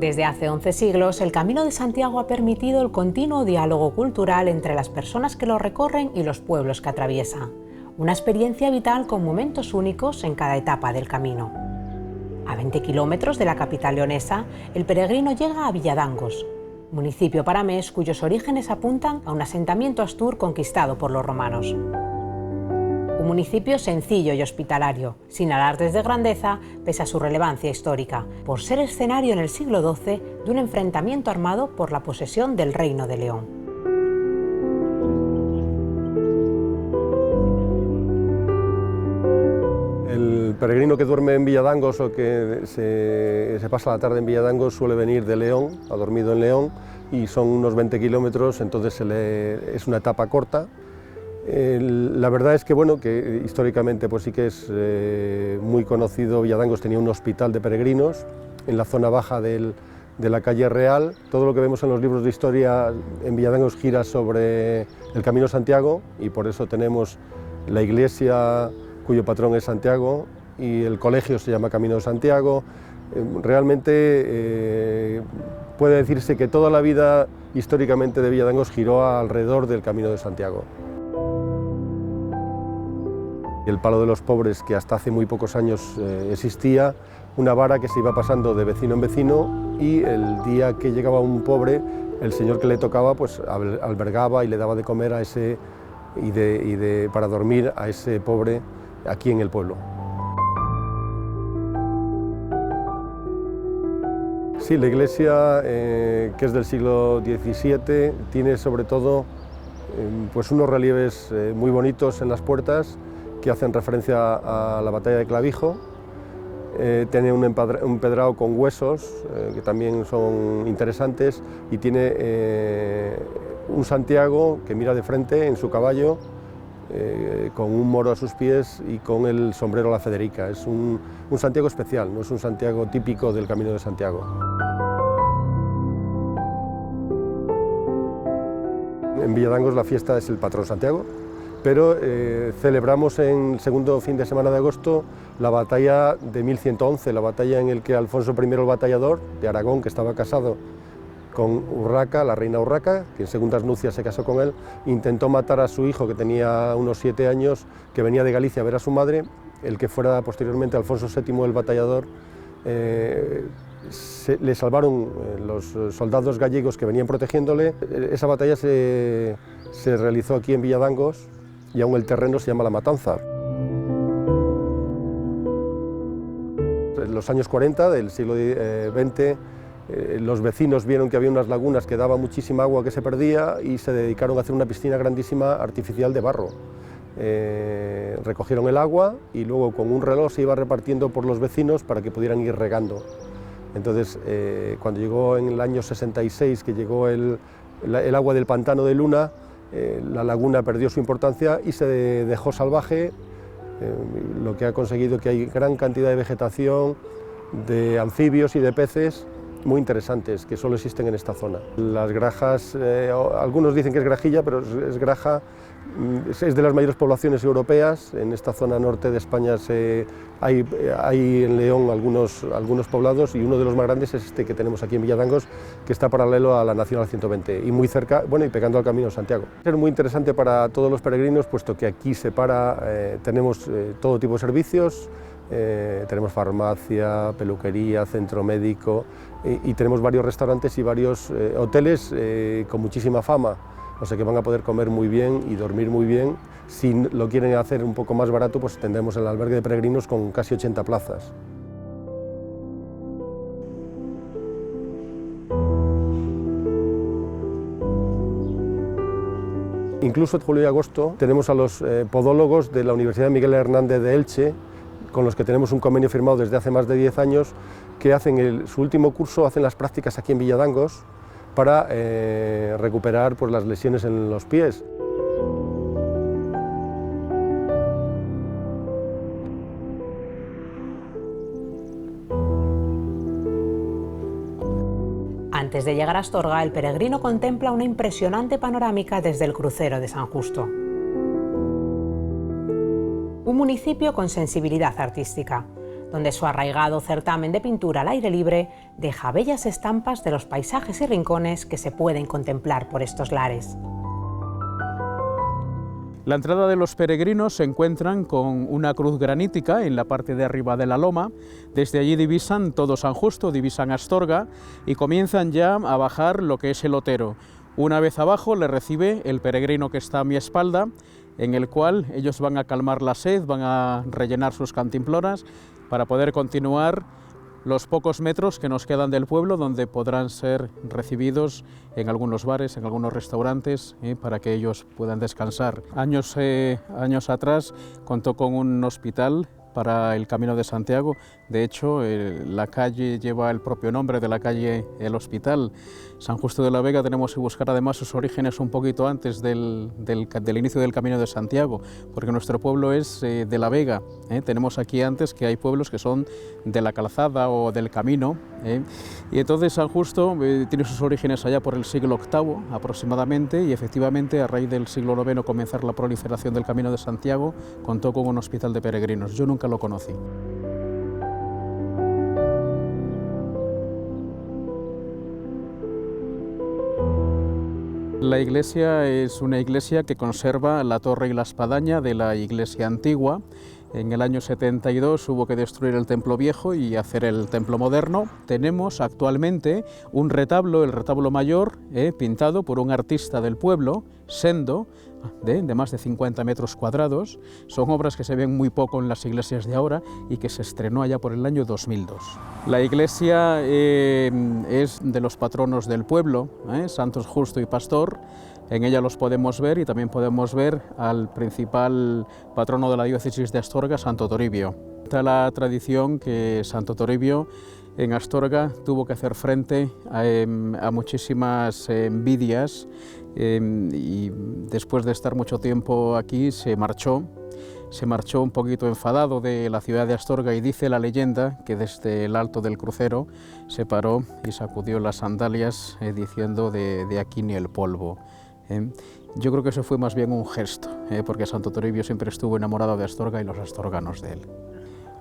Desde hace 11 siglos, el Camino de Santiago ha permitido el continuo diálogo cultural entre las personas que lo recorren y los pueblos que atraviesa. Una experiencia vital con momentos únicos en cada etapa del camino. A 20 kilómetros de la capital leonesa, el peregrino llega a Villadangos, municipio paramés cuyos orígenes apuntan a un asentamiento astur conquistado por los romanos. Un municipio sencillo y hospitalario, sin alardes de grandeza, pese a su relevancia histórica, por ser escenario en el siglo XII de un enfrentamiento armado por la posesión del Reino de León. El peregrino que duerme en Villadangos o que se pasa la tarde en Villadangos suele venir de León, ha dormido en León, y son unos 20 kilómetros, entonces es una etapa corta. La verdad es que, bueno, que históricamente pues sí que es muy conocido. Villadangos tenía un hospital de peregrinos en la zona baja de la calle Real. Todo lo que vemos en los libros de historia en Villadangos gira sobre el Camino de Santiago, y por eso tenemos la iglesia cuyo patrón es Santiago, y el colegio se llama Camino de Santiago. Realmente puede decirse que toda la vida históricamente de Villadangos giró alrededor del Camino de Santiago. El palo de los pobres, que hasta hace muy pocos años existía, una vara que se iba pasando de vecino en vecino, y el día que llegaba un pobre, el señor que le tocaba pues albergaba y le daba de comer a ese para dormir a ese pobre aquí en el pueblo. Sí, la iglesia, que es del siglo XVII, tiene sobre todo pues unos relieves muy bonitos en las puertas que hacen referencia a la batalla de Clavijo. Tiene un empedrado con huesos que también son interesantes, y tiene un Santiago que mira de frente en su caballo, con un moro a sus pies y con el sombrero a la Federica. Es un Santiago especial, no es un Santiago típico del Camino de Santiago. En Villadangos la fiesta es el patrón Santiago, pero celebramos en el segundo fin de semana de agosto la batalla de 1111, la batalla en la que Alfonso I el Batallador de Aragón, que estaba casado con Urraca, la reina Urraca, que en segundas nupcias se casó con él, intentó matar a su hijo, que tenía unos 7 años, que venía de Galicia a ver a su madre. El que fuera posteriormente Alfonso VII el Batallador, le salvaron los soldados gallegos que venían protegiéndole. Esa batalla se realizó aquí en Villadangos, y aún el terreno se llama La Matanza. En los años 40 del siglo XX, los vecinos vieron que había unas lagunas que daban muchísima agua que se perdía, y se dedicaron a hacer una piscina grandísima artificial de barro. Recogieron el agua y luego con un reloj se iba repartiendo por los vecinos para que pudieran ir regando. Entonces, cuando llegó en el año 66, que llegó el agua del pantano de Luna, la laguna perdió su importancia y se dejó salvaje, lo que ha conseguido que hay gran cantidad de vegetación, de anfibios y de peces muy interesantes que solo existen en esta zona. Las grajas, algunos dicen que es grajilla, pero es graja, es de las mayores poblaciones europeas. En esta zona norte de España hay en León algunos poblados, y uno de los más grandes es este que tenemos aquí en Villadangos, que está paralelo a la Nacional 120 y muy cerca, bueno, y pegando al Camino de Santiago. Es muy interesante para todos los peregrinos, puesto que aquí tenemos todo tipo de servicios. Tenemos farmacia, peluquería, centro médico, y tenemos varios restaurantes y varios hoteles con muchísima fama, o sea que van a poder comer muy bien y dormir muy bien. Si lo quieren hacer un poco más barato, pues tendremos el albergue de peregrinos con casi 80 plazas. Incluso en julio y agosto tenemos a los podólogos de la Universidad Miguel Hernández de Elche, con los que tenemos un convenio firmado desde hace más de 10 años, que hacen su último curso, hacen las prácticas aquí en Villadangos para recuperar pues, las lesiones en los pies. Antes de llegar a Astorga, el peregrino contempla una impresionante panorámica desde el crucero de San Justo. Un municipio con sensibilidad artística, donde su arraigado certamen de pintura al aire libre deja bellas estampas de los paisajes y rincones que se pueden contemplar por estos lares. La entrada de los peregrinos se encuentran con una cruz granítica en la parte de arriba de la loma. Desde allí divisan todo San Justo, divisan Astorga y comienzan ya a bajar lo que es el Otero. Una vez abajo le recibe el peregrino que está a mi espalda, en el cual ellos van a calmar la sed, van a rellenar sus cantimploras para poder continuar los pocos metros que nos quedan del pueblo, donde podrán ser recibidos en algunos bares, en algunos restaurantes, para que ellos puedan descansar. Años atrás contó con un hospital para el Camino de Santiago. De hecho, la calle lleva el propio nombre de la calle El Hospital. San Justo de la Vega tenemos que buscar además sus orígenes un poquito antes del inicio del Camino de Santiago, porque nuestro pueblo es de la Vega. Tenemos aquí antes que hay pueblos que son de la calzada o del camino. Y entonces San Justo tiene sus orígenes allá por el siglo VIII aproximadamente, y efectivamente a raíz del siglo IX comenzar la proliferación del Camino de Santiago, contó con un hospital de peregrinos. Yo nunca lo conocí. La iglesia es una iglesia que conserva la torre y la espadaña de la iglesia antigua. En el año 72 hubo que destruir el templo viejo y hacer el templo moderno. Tenemos actualmente un retablo, el retablo mayor, pintado por un artista del pueblo, Sendo, de más de 50 metros cuadrados. Son obras que se ven muy poco en las iglesias de ahora y que se estrenó allá por el año 2002. La iglesia es de los patronos del pueblo, Santos Justo y Pastor. En ella los podemos ver, y también podemos ver al principal patrono de la diócesis de Astorga, Santo Toribio. Está la tradición que Santo Toribio en Astorga tuvo que hacer frente a muchísimas envidias, y después de estar mucho tiempo aquí se marchó un poquito enfadado de la ciudad de Astorga, y dice la leyenda que desde el alto del crucero se paró y sacudió las sandalias diciendo de aquí ni el polvo. Yo creo que eso fue más bien un gesto, porque Santo Toribio siempre estuvo enamorado de Astorga y los astorganos de él.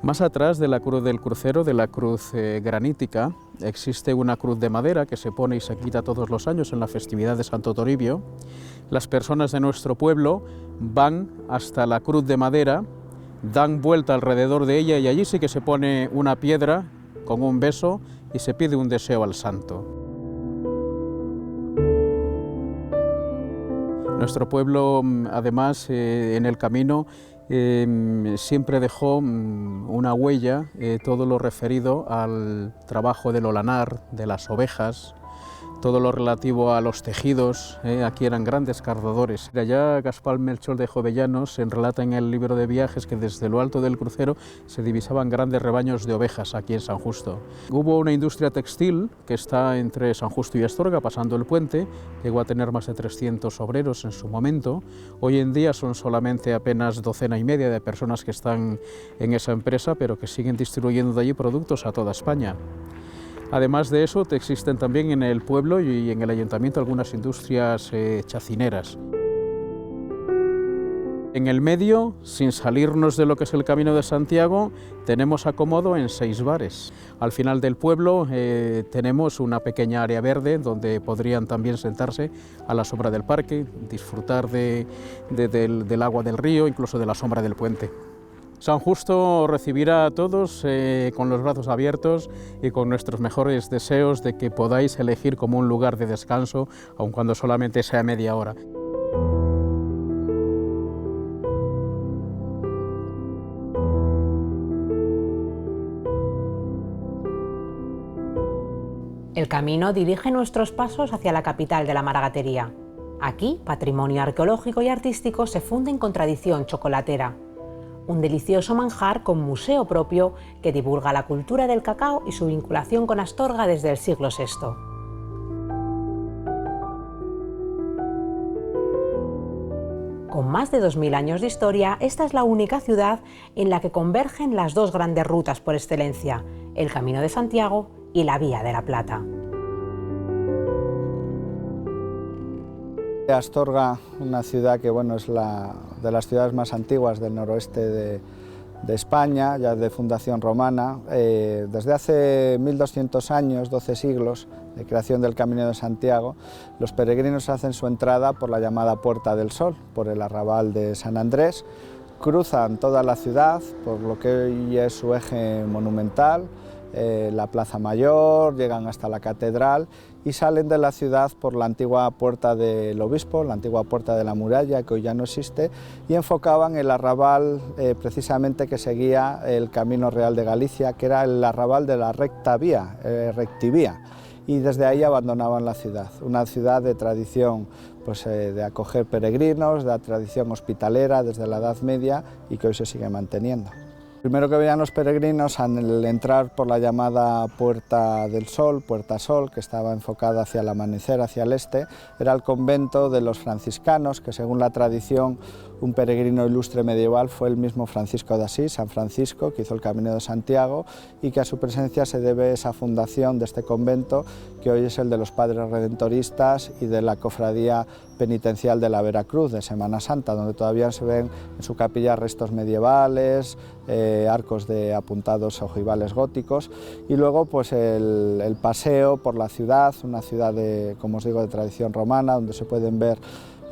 Más atrás de la cruz del crucero, de la cruz granítica, existe una cruz de madera que se pone y se quita todos los años en la festividad de Santo Toribio. Las personas de nuestro pueblo van hasta la cruz de madera, dan vuelta alrededor de ella, y allí sí que se pone una piedra con un beso y se pide un deseo al santo. Nuestro pueblo, además, en el camino siempre dejó una huella, todo lo referido al trabajo del olanar, de las ovejas, todo lo relativo a los tejidos. Aquí eran grandes cardadores. Allá Gaspar Melchor de Jovellanos relata en el libro de viajes que desde lo alto del crucero se divisaban grandes rebaños de ovejas aquí en San Justo. Hubo una industria textil que está entre San Justo y Astorga, pasando el puente, llegó a tener más de 300 obreros en su momento. Hoy en día son solamente apenas docena y media de personas que están en esa empresa, pero que siguen distribuyendo de allí productos a toda España. Además de eso, existen también en el pueblo y en el ayuntamiento algunas industrias chacineras. En el medio, sin salirnos de lo que es el Camino de Santiago, tenemos acomodo en 6 bares. Al final del pueblo tenemos una pequeña área verde donde podrían también sentarse a la sombra del parque, disfrutar del agua del río, incluso de la sombra del puente. San Justo recibirá a todos con los brazos abiertos y con nuestros mejores deseos de que podáis elegir como un lugar de descanso, aun cuando solamente sea media hora. El camino dirige nuestros pasos hacia la capital de la maragatería. Aquí, patrimonio arqueológico y artístico se funden con tradición chocolatera. Un delicioso manjar con museo propio que divulga la cultura del cacao y su vinculación con Astorga desde el siglo VI. Con más de 2000 años de historia, esta es la única ciudad en la que convergen las dos grandes rutas por excelencia, el Camino de Santiago y la Vía de la Plata. Astorga, una ciudad que es de las ciudades más antiguas del noroeste de España, ya de fundación romana. Desde hace 1200 años, 12 siglos de creación del Camino de Santiago, los peregrinos hacen su entrada por la llamada Puerta del Sol, por el arrabal de San Andrés, cruzan toda la ciudad por lo que hoy es su eje monumental, la Plaza Mayor, llegan hasta la Catedral y salen de la ciudad por la antigua Puerta del Obispo, la antigua Puerta de la Muralla, que hoy ya no existe, y enfocaban el arrabal precisamente que seguía el Camino Real de Galicia, que era el arrabal de la recta vía, rectivía, y desde ahí abandonaban la ciudad, una ciudad de tradición pues, de acoger peregrinos, de la tradición hospitalera desde la Edad Media y que hoy se sigue manteniendo. Lo primero que veían los peregrinos al entrar por la llamada Puerta del Sol, Puerta Sol, que estaba enfocada hacia el amanecer, hacia el este, era el convento de los franciscanos, que según la tradición un peregrino ilustre medieval fue el mismo Francisco de Asís, San Francisco, que hizo el Camino de Santiago, y que a su presencia se debe esa fundación de este convento, que hoy es el de los Padres Redentoristas y de la Cofradía Penitencial de la Veracruz, de Semana Santa, donde todavía se ven en su capilla restos medievales, arcos de apuntados ojivales góticos, y luego pues el paseo por la ciudad, una ciudad de, como os digo, de tradición romana, donde se pueden ver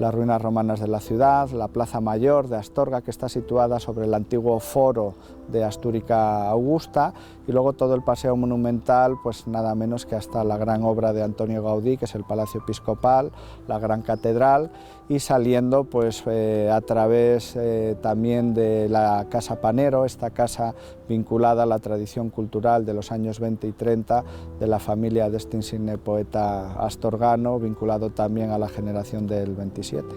las ruinas romanas de la ciudad, la Plaza Mayor de Astorga, que está situada sobre el antiguo foro de Astúrica Augusta, y luego todo el paseo monumental, pues nada menos que hasta la gran obra de Antonio Gaudí, que es el Palacio Episcopal, la gran catedral, y saliendo pues a través también de la Casa Panero, esta casa vinculada a la tradición cultural de los años 20 y 30 de la familia de este insigne poeta astorgano, vinculado también a la generación del 27.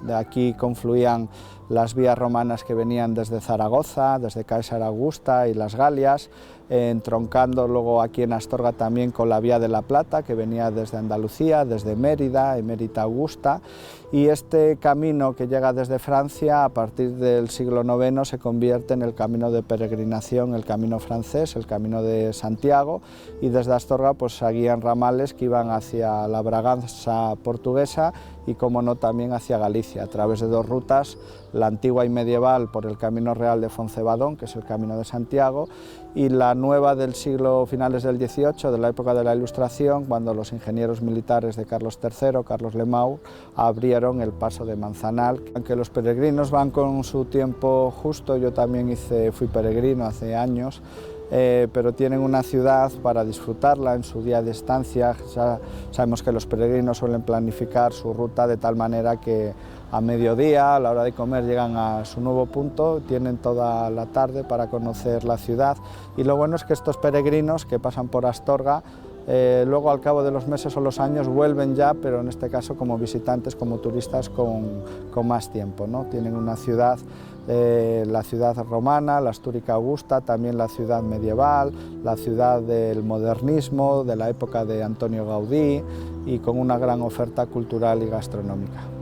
De aquí confluían las vías romanas que venían desde Zaragoza, desde César Augusta y las Galias, entroncando luego aquí en Astorga también con la Vía de la Plata, que venía desde Andalucía, desde Mérida, Emérita Augusta, y este camino que llega desde Francia a partir del siglo IX se convierte en el camino de peregrinación, el camino francés, el camino de Santiago, y desde Astorga pues seguían ramales que iban hacia la Braganza portuguesa y, como no, también hacia Galicia, a través de dos rutas, la antigua y medieval por el Camino Real de Foncebadón, que es el Camino de Santiago, y la nueva del siglo finales del XVIII, de la época de la Ilustración, cuando los ingenieros militares de Carlos III, Carlos Lemau, abrieron el paso de Manzanal. Aunque los peregrinos van con su tiempo justo, yo también fui peregrino hace años, pero tienen una ciudad para disfrutarla en su día de estancia. Ya sabemos que los peregrinos suelen planificar su ruta de tal manera que a mediodía, a la hora de comer, llegan a su nuevo punto, tienen toda la tarde para conocer la ciudad, y lo bueno es que estos peregrinos que pasan por Astorga, luego al cabo de los meses o los años vuelven ya, pero en este caso como visitantes, como turistas con más tiempo, ¿no? Tienen una ciudad, la ciudad romana, la Astúrica Augusta, también la ciudad medieval, la ciudad del modernismo, de la época de Antonio Gaudí, y con una gran oferta cultural y gastronómica.